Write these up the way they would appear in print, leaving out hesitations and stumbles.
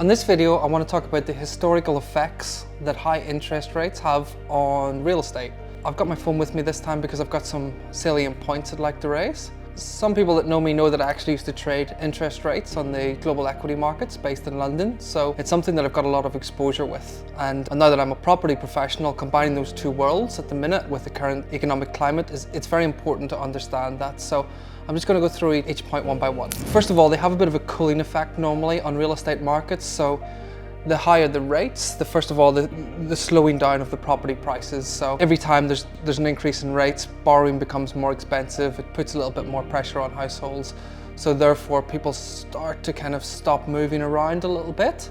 On this video, I want to talk about the historical effects that high interest rates have on real estate. I've got my phone with me this time because I've got some salient points I'd like to raise. Some people that know me know that I actually used to trade interest rates on the global equity markets based in London, so it's something that I've got a lot of exposure with. And now that I'm a property professional, combining those two worlds at the minute with the current economic climate, it's very important to understand that. So I'm just going to go through each point one by one. First of all, they have a bit of a cooling effect normally on real estate markets. So the higher the rates, first of all, the slowing down of the property prices. So every time there's an increase in rates, borrowing becomes more expensive. It puts a little bit more pressure on households. So therefore, people start to kind of stop moving around a little bit.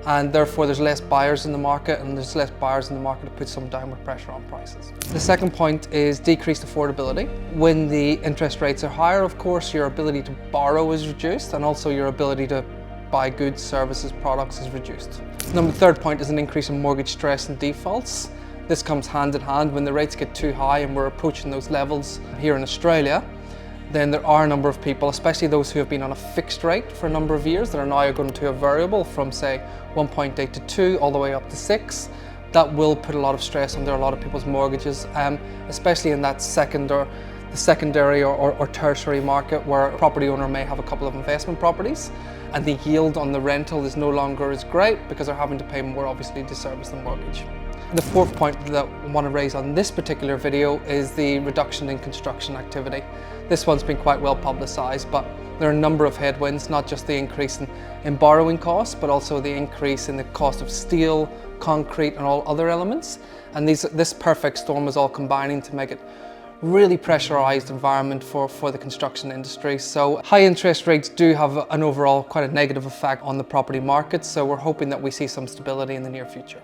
And therefore there's less buyers in the market, and there's less buyers in the market to put some downward pressure on prices. The second point is decreased affordability. When the interest rates are higher, of course, your ability to borrow is reduced, and also your ability to buy goods, services, products is reduced. Third point is an increase in mortgage stress and defaults. This comes hand in hand. When the rates get too high and we're approaching those levels here in Australia, then there are a number of people, especially those who have been on a fixed rate for a number of years, that are now going to a variable from say 1.8 to 2 all the way up to 6. That will put a lot of stress under a lot of people's mortgages, especially in that secondary or tertiary market where a property owner may have a couple of investment properties and the yield on the rental is no longer as great because they're having to pay more, obviously, to service the mortgage. The fourth point that I want to raise on this particular video is the reduction in construction activity. This one's been quite well publicised, but there are a number of headwinds, not just the increase in borrowing costs, but also the increase in the cost of steel, concrete and all other elements. And this perfect storm is all combining to make it really pressurised environment for the construction industry. So high interest rates do have an overall quite a negative effect on the property market, so we're hoping that we see some stability in the near future.